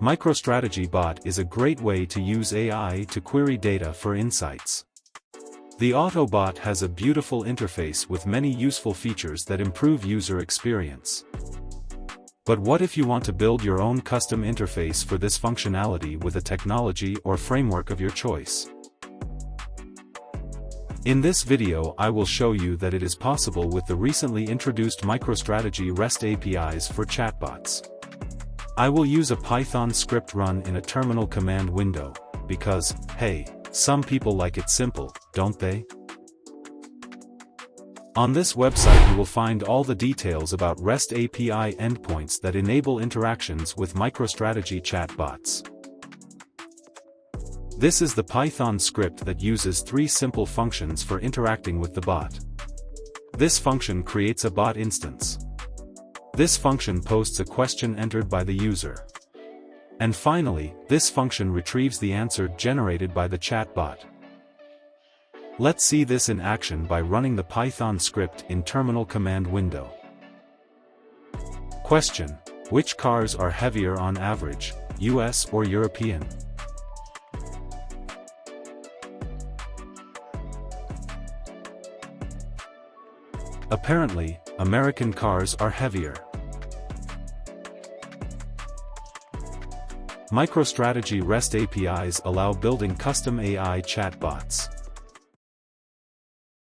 MicroStrategy bot is a great way to use AI to query data for insights. The Autobot has a beautiful interface with many useful features that improve user experience. But what if you want to build your own custom interface for this functionality with a technology or framework of your choice? In this video I will show you that it is possible with the recently introduced MicroStrategy REST APIs for chatbots. I will use a Python script run in a terminal command window, because, hey, some people like it simple, don't they? On this website you will find all the details about REST API endpoints that enable interactions with MicroStrategy chatbots. This is the Python script that uses 3 simple functions for interacting with the bot. This function creates a bot instance. This function posts a question entered by the user. And finally, this function retrieves the answer generated by the chatbot. Let's see this in action by running the Python script in terminal command window. Question: which cars are heavier on average, US or European? Apparently, American cars are heavier. MicroStrategy REST APIs allow building custom AI chatbots.